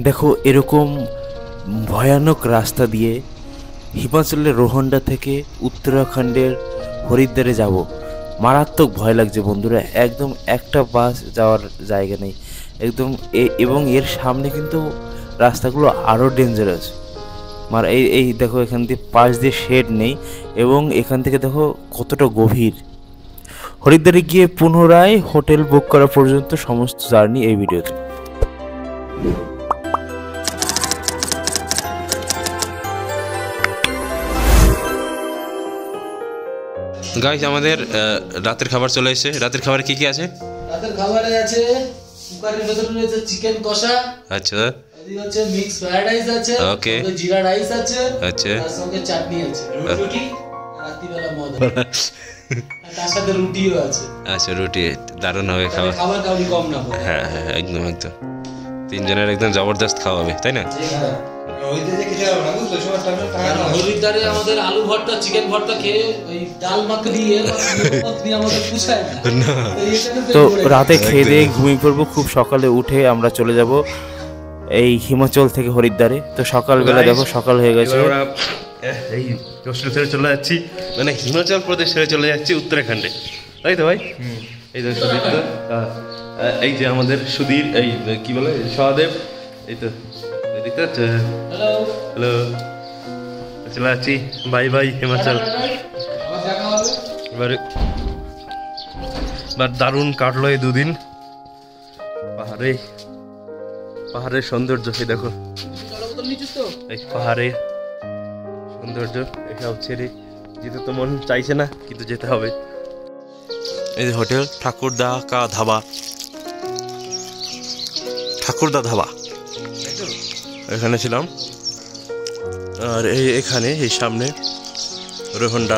দেখো এরকম ভয়ানক রাস্তা দিয়ে হিমাচলের রোহনডা থেকে উত্তরাখণ্ডের হরিদ্বারে যাব। মারাত্মক ভয় লাগছে বন্ধুরা, একদম একটা বাস যাওয়ার জায়গা নেই একদম। এবং এর সামনে কিন্তু রাস্তাগুলো আরও ডেঞ্জারাস। এই দেখো এখান দিয়ে পাশ দিয়ে শেড নেই এবং এখান থেকে দেখো কতটা গভীর। হরিদ্বারে গিয়ে পুনরায় হোটেল বুক করা পর্যন্ত সমস্ত জার্নি এই ভিডিওতে। গাইস আমাদের রাতের খাবার চলে এসেছে। রাতের খাবারে কি কি আছে? রাতের খাবারে আছে কুকারের ভেতরে রয়েছে চিকেন কষা, আচ্ছা, এদিকে হচ্ছে মিক্স ফ্রাইড রাইস আছে, ওকে, জিরা রাইস আছে, আচ্ছা, তার সঙ্গে চাটনি আছে, রুটি রাত্রিবেলা মদ আর তার সাথে রুটিও আছে। আচ্ছা, রুটি দারুণ হবে খাবার। খাবার কাউরি কম না। হ্যাঁ হ্যাঁ একদম একদম, তিনজনের একদম জবরদস্ত খাওয়া হবে, তাই না? হরিদ্বারে আমাদের আলু ভর্তা চিকেন ভর্তা খেয়ে ওই ডাল মাখনি আমাদের পুষায় না। তো রাতে খেয়ে দিয়ে ঘুমিয়ে পড়বো, খুব সকালে উঠে আমরা চলে যাব এই হিমাচল থেকে হরিদ্বারে। তো সকালবেলা দেখো সকাল হয়ে গেছে, এই কষ্ট ছেড়ে চলে যাচ্ছি, মানে হিমাচল প্রদেশ ছেড়ে চলে যাচ্ছি উত্তরাখণ্ডে, তাই তো ভাই? এই তো সুদীপ, এই যে আমাদের সুধীর, এই কি বলে সহদেব, এই তো হ্যালো হ্যালো, চলে যাচ্ছি বাই বাই হিমাচল। এবার দারুণ কাটলো এই দুদিন পাহাড়ের সৌন্দর্য। সেই দেখো এই পাহাড়ে সৌন্দর্য, এসব ছেড়ে যেতে তো মন চাইছে না, কিন্তু যেতে হবে। এই যে হোটেল ঠাকুরদা ধাবা, এখানে ছিলাম। আর এখানে এই সামনে রোহনডা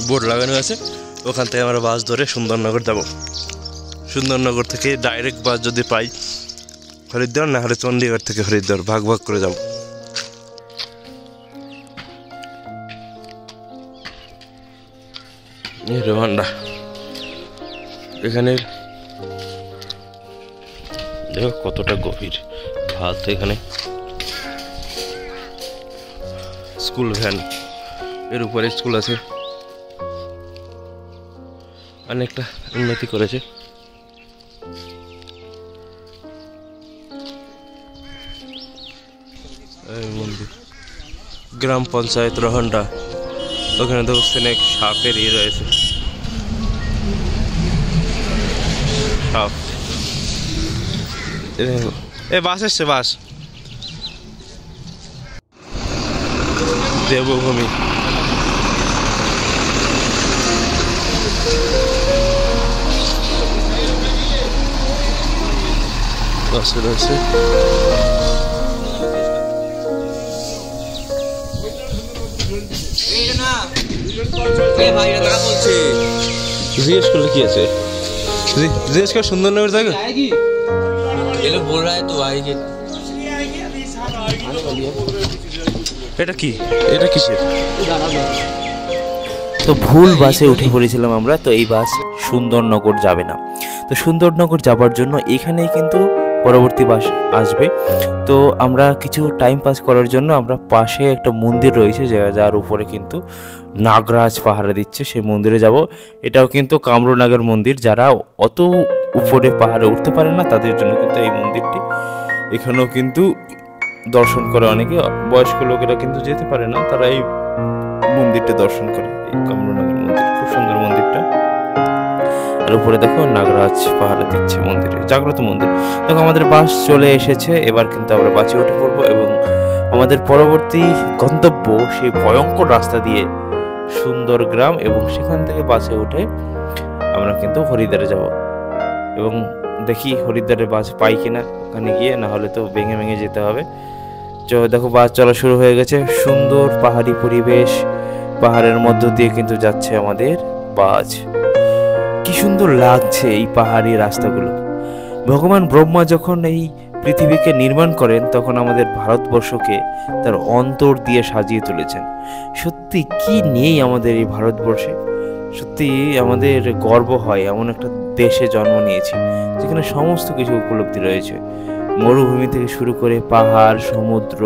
বোর্ড লাগানো আছে, ওখান থেকে আমরা বাস ধরে সুন্দরনগর যাব। সুন্দরনগর থেকে ডাইরেক্ট বাস যদি পাই হরিদ্বার, না হলে চণ্ডীগড় থেকে হরিদ্বার, ভাগ করে যাব। এই রোহনডা, এখানে দেখো কতটা গভীর খাল। তো এখানে স্কুল ভ্যান, এর উপরে স্কুল আছে, অনেকটা উন্নতি করেছে। মন্দির গ্রাম পঞ্চায়েত রোহনডা, ওখানে তো স্নেক সাপের রয়েছে, সাপ। এ বাস এসছে, বাস দেবভূমি। বাসে রয়েছে জিজ্ঞেস করলে কি আছে, জিজ্ঞেস কর সুন্দরনগর জায়গা। এটা কি, এটা কিসের? তো ভুল বাসে উঠে পড়েছিলাম আমরা। তো এই বাস সুন্দরনগর যাবে না। তো সুন্দরনগর যাবার জন্য এখানেই কিন্তু পরবর্তী বাস আসবে। তো আমরা কিছু টাইম পাস করার জন্য আমরা পাশে একটা মন্দির রয়েছে, যার উপরে কিন্তু নাগরাজ পাহারা দিচ্ছে, সেই মন্দিরে যাব। এটাও কিন্তু কামরুনাগের মন্দির। যারা অত উপরে পাহাড়ে উঠতে পারে না তাদের জন্য কিন্তু এই মন্দিরটি। এখানেও কিন্তু দর্শন করে অনেকে, বয়স্ক লোকেরা কিন্তু যেতে পারে না, তারা এই মন্দিরটা দর্শন করে। এই কামরুনাগের মন্দির খুব সুন্দর মন্দিরটা। আর উপরে দেখো নাগরাজ পাহারা দিচ্ছে মন্দিরে, জাগ্রত মন্দির। দেখো আমাদের বাস চলে এসেছে, এবার কিন্তু আমরা বাসে উঠে পড়বো এবং আমাদের পরবর্তী গন্তব্য সেই ভয়ঙ্কর রাস্তা দিয়ে সুন্দর গ্রাম, এবং সেখান থেকে বাসে উঠে আমরা কিন্তু হরিদ্বারে যাব। এবং দেখি হরিদ্বারে বাস পাই কিনা ওখানে গিয়ে, না হলে তো ভেঙে যেতে হবে। দেখো বাস চলা শুরু হয়ে গেছে, সুন্দর পাহাড়ি পরিবেশ, পাহাড়ের মধ্য দিয়ে কিন্তু যাচ্ছে আমাদের বাস। কি সুন্দর লাগছে এই পাহাড়ি রাস্তাগুলো। ভগবান ব্রহ্মা যখন এই পৃথিবীকে নির্মাণ করেন তখন আমাদের ভারতবর্ষকে তার অন্তর দিয়ে সাজিয়ে তুলেছেন। সত্যি কি নেই আমাদের এই ভারতবর্ষে, সত্যি আমাদের গর্ব হয় এমন একটা দেশে জন্ম নিয়েছি যেখানে সমস্ত কিছু উপলব্ধি রয়েছে। মরুভূমি থেকে শুরু করে পাহাড়, সমুদ্র,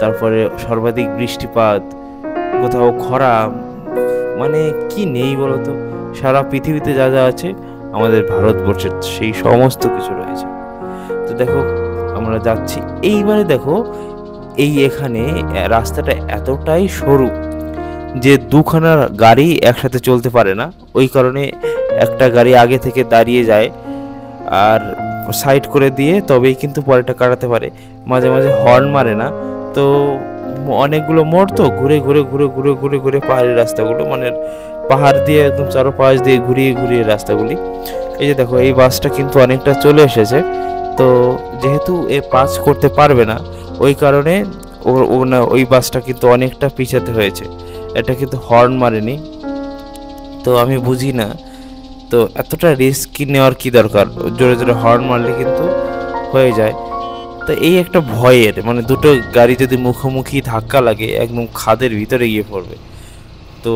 তারপরে সর্বাধিক বৃষ্টিপাত, কোথাও খরা, মানে কি নেই বলতো? সারা পৃথিবীতে যা যা আছে আমাদের ভারতবর্ষের সেই সমস্ত কিছু রয়েছে। তো দেখো আমরা যাচ্ছি, এইবারে দেখো এখানে রাস্তাটা এতটাই সরু যে দুখানা গাড়ি একসাথে চলতে পারে না, ওই কারণে একটা গাড়ি আগে থেকে দাঁড়িয়ে যায় আর সাইড করে দিয়ে তবেই কিন্তু পরেরটা কাটাতে পারে। মাঝে মাঝে হর্ন মারে না, তো অনেকগুলো মোড় তো ঘুরে ঘুরে ঘুরে ঘুরে ঘুরে ঘুরে পাহাড়ি রাস্তাগুলো, মানে পাহাড় দিয়ে একদম চারপাশ দিয়ে ঘুরিয়ে ঘুরিয়ে রাস্তাগুলি। এই যে দেখো এই বাসটা কিন্তু অনেকটা চলে এসেছে, তো যেহেতু এ পাস করতে পারবে না ওই কারণে ওই বাসটা কিন্তু অনেকটা পিছাতে হয়েছে। এটা কিন্তু হর্ন মারেনি, তো আমি বুঝি না তো এতটা রিস্ক নেওয়ার কি দরকার, জোরে জোরে হর্ন মারলে কিন্তু হয়ে যায়। তো এই একটা ভয়ের, মানে দুটো গাড়ি যদি মুখোমুখি ধাক্কা লাগে একদম খাদের ভিতরে গিয়ে পড়বে। তো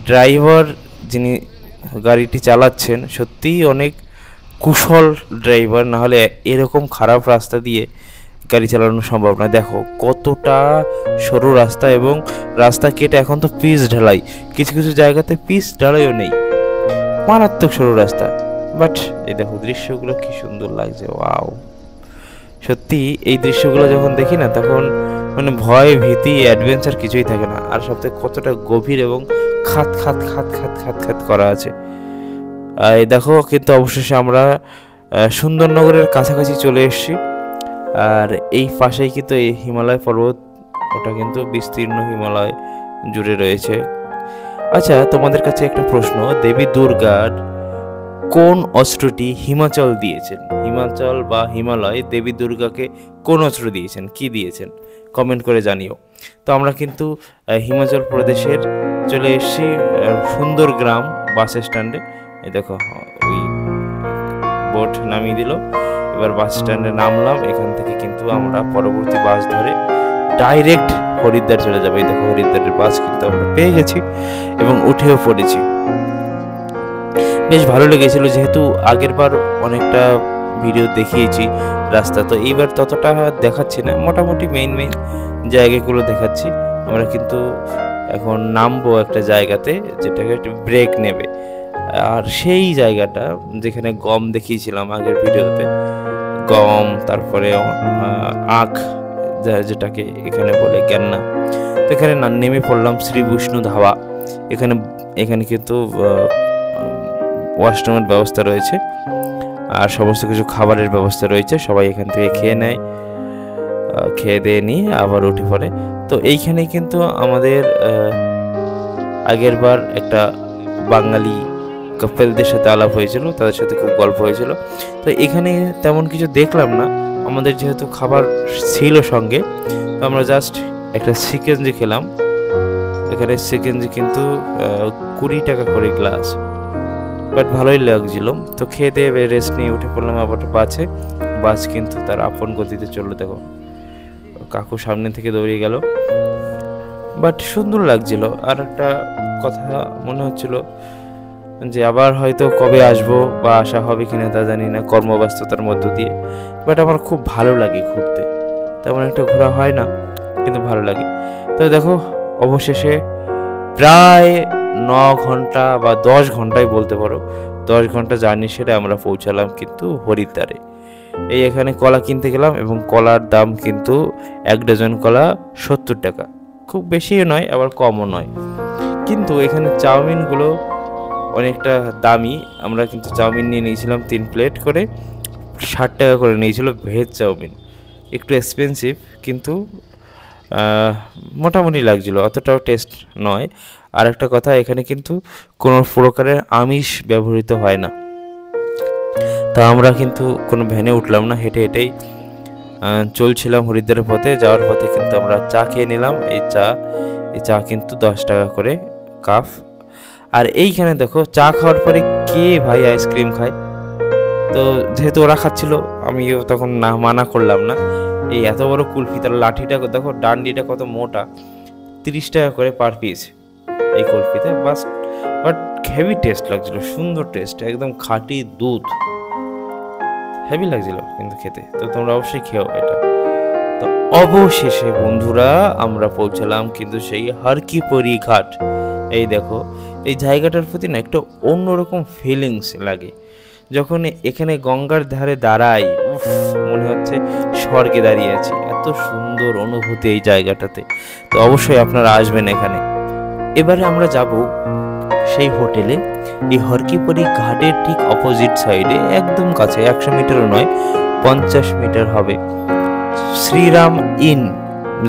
ড্রাইভার যিনি গাড়িটি চালাচ্ছেন সত্যিই অনেক কুশল ড্রাইভার, না হলে এরকম খারাপ রাস্তা দিয়ে গাড়ি চালানো সম্ভব না। দেখো কতটা সরু রাস্তা, এবং রাস্তা কেটে এখন তো পিচ ঢালাই, কিছু কিছু জায়গাতে পিচ ঢালাইও নেই, মারাত্মক সরু রাস্তা। বাট এই দেখো দৃশ্যগুলো কি সুন্দর লাগছে, ওয়াও! সত্যি এই দৃশ্যগুলো যখন দেখি না তখন মানে ভয়, ভীতি, অ্যাডভেঞ্চার কিছুই থাকে না। আর সবথেকে কতটা গভীর এবং খাত খাত খাত খাত খাত খাত করা আছে। এই দেখো কিন্তু অবশেষে আমরা সুন্দরনগরের কাছাকাছি চলে এসেছি। আর এই পাশেই কিন্তু এই হিমালয় পর্বত, ওটা কিন্তু বিস্তীর্ণ হিমালয় জুড়ে রয়েছে। আচ্ছা, তোমাদের কাছে একটা প্রশ্ন, দেবী দুর্গার কোন অস্ত্রটি হিমাচল দিয়েছেন? হিমাচল বা হিমালয় দেবী দুর্গাকে কোন অস্ত্র দিয়েছেন, কি দিয়েছেন? কমেন্ট করে জানিও। তো আমরা কিন্তু হিমাচল প্রদেশের চলে এসেছি সুন্দরগ্রাম বাস স্ট্যান্ডে। এই দেখো ওই বোট নামিয়ে দিল, এবার বাস স্ট্যান্ডে নামলাম। এখান থেকে কিন্তু আমরা পরবর্তী বাস ধরে ডাইরেক্ট হরিদ্বার চলে যাবো। এই দেখো হরিদ্বারের বাস কিন্তু আমরা পেয়ে গেছি এবং উঠেও পড়েছি। বেশ ভালো লেগেছিল, যেহেতু আগের বার অনেকটা ভিডিও দেখিয়েছি রাস্তা, তো এইবার ততটা দেখাচ্ছি না, মোটামুটি মেইন মেইন জায়গাগুলো দেখাচ্ছি। আমরা কিন্তু এখন নামবো একটা জায়গাতে যেটাকে একটু ব্রেক নেবে, আর সেই জায়গাটা যেখানে গম দেখিয়েছিলাম আগের ভিডিওতে, গম, তারপরে আখ যেটাকে এখানে বলে গ্যান্না। তো এখানে নেমে পড়লাম শ্রী বিষ্ণু ধাবা। এখানে কিন্তু ওয়াশরুমের ব্যবস্থা রয়েছে আর সমস্ত কিছু খাবারের ব্যবস্থা রয়েছে। সবাই এখান থেকে খেয়ে নেয়, খেয়ে দিয়ে নিয়ে আবার উঠে পড়ে। তো এইখানে কিন্তু আমাদের আগের বার একটা বাঙালি কাপেলদের সাথে আলাপ হয়েছিল, তাদের সাথে খুব গল্প হয়েছিল। তো এখানে তেমন কিছু দেখলাম না, আমাদের যেহেতু খাবার ছিল সঙ্গে, তো আমরা জাস্ট একটা চিকেনজি খেলাম। এখানে চিকেনজি কিন্তু 20 টাকা করে গ্লাস, বাট ভালোই লাগছিল। তো খেয়ে দিয়ে রেস্ট নিয়ে উঠে পড়লাম আবার বাসে। বাস কিন্তু তার আপন গতিতে চললো। দেখো কাকু সামনে থেকে দৌড়িয়ে গেল, বাট সুন্দর লাগছিল। আর একটা কথা মনে হচ্ছিল যে আবার হয়তো কবে আসবো বা আসা হবে কিনা তা জানি না, কর্মব্যস্ততার মধ্য দিয়ে। বাট আমার খুব ভালো লাগে ঘুরতে, তেমন একটা ঘোরা হয় না কিন্তু ভালো লাগে। তো দেখো অবশেষে প্রায় 9 ঘন্টা বা 10 ঘন্টাই বলতে পারো, 10 ঘন্টা জার্নি সেরে আমরা পৌঁছালাম কিন্তু হরিদ্বারে। এই এখানে কলা কিনতে গেলাম এবং কলার দাম কিন্তু 1 ডজন কলা 70 টাকা, খুব বেশিও নয় আবার কমও নয়। কিন্তু এখানে চাউমিনগুলো অনেকটা দামি। আমরা কিন্তু চাউমিন নিয়ে নিয়েছিলাম 3 প্লেট করে, 60 টাকা করে নিয়েছিল ভেজ চাউমিন। একটু এক্সপেন্সিভ কিন্তু মোটামুটি লাগছিল, অতটাও টেস্ট নয়। আর একটা কথা, এখানে কিন্তু কোনো প্রকারের আমিষ ব্যবহৃত হয় না। তা আমরা কিন্তু কোনো ভ্যানে উঠলাম না, হেঁটে হেঁটেই চলছিলাম হরিদ্বারের পথে। যাওয়ার পথে কিন্তু আমরা চা খেয়ে নিলাম। এই চা কিন্তু 10 টাকা করে কাপ। আর এইখানে দেখো চা খাওয়ার পরে কে ভাই আইসক্রিম খায়, তো যেহেতু ওরা খাচ্ছিল আমিও তখন না মানা করলাম না। এই এত বড় কুলফি, তার লাঠিটা দেখো, ডান্ডিটা কত মোটা, 30 টাকা করে পার পিস এই কুলফিতে। বাট হেভি টেস্ট লাগছিল, সুন্দর টেস্ট, একদম খাঁটি দুধ, হেভি লাগছিল কিন্তু খেতে। তো তোমরা অবশ্যই খেও এটা। তো অবশেষে বন্ধুরা আমরা পৌঁছালাম কিন্তু সেই হরকিপরি ঘাট। এই দেখো, এই জায়গাটার প্রতি না একটা অন্যরকম ফিলিংস লাগে যখন এখানে গঙ্গার ধারে দাঁড়াই। উফ, মনে হচ্ছে স্বর্গে দাঁড়িয়ে আছি, এত সুন্দর অনুভূতি এই জায়গাটাতে। তো অবশ্যই আপনারা আসবেন এখানে। এবারে আমরা যাব সেই হোটেলে। এই হরকিপরি ঘাটের ঠিক অপোজিট সাইডে একদম কাছে, 100 মিটারও নয়, 50 মিটার হবে, শ্রীরাম ইন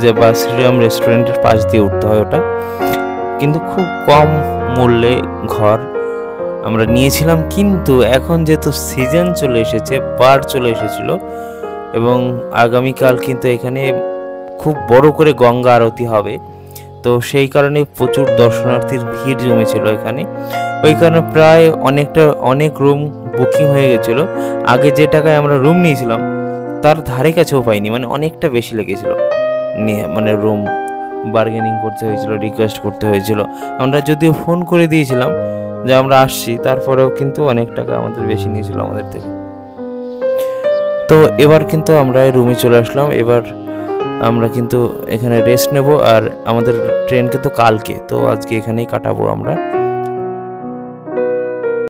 যে বা শ্রীরাম রেস্টুরেন্টের পাশ দিয়ে উঠতে হয়। ওটা কিন্তু খুব কম মূল্যে ঘর আমরা নিয়েছিলাম। কিন্তু এখন যেহেতু সিজন চলে এসেছে, বার চলে এসেছিল, এবং আগামীকাল কিন্তু এখানে খুব বড় করে গঙ্গা আরতি হবে। তো সেই কারণে প্রচুর দর্শনার্থীর ভিড় জমেছিল এখানে। ওই কারণে প্রায় অনেক রুম বুকিং হয়ে গেছিলো। আগে যে টাকায় আমরা রুম নিয়েছিলাম তার ধারে কাছেও পাইনি, মানে অনেকটা বেশি লেগেছিল নিয়ে, মানে রুম বার্গেনিং করতে হয়েছিল, রিকোয়েস্ট করতে হয়েছিল। আমরা যদিও ফোন করে দিয়েছিলাম যে আমরা আসছি, তারপরেও কিন্তু অনেক টাকা আমাদের বেশি নিয়েছিল আমাদের থেকে। তো এবার কিন্তু আমরা রুমে চলে আসলাম। এবার আমরা কিন্তু এখানে রেস্ট নেব, আর আমাদের ট্রেন কিন্তু কালকে, তো আজকে এখানেই কাটাবো আমরা।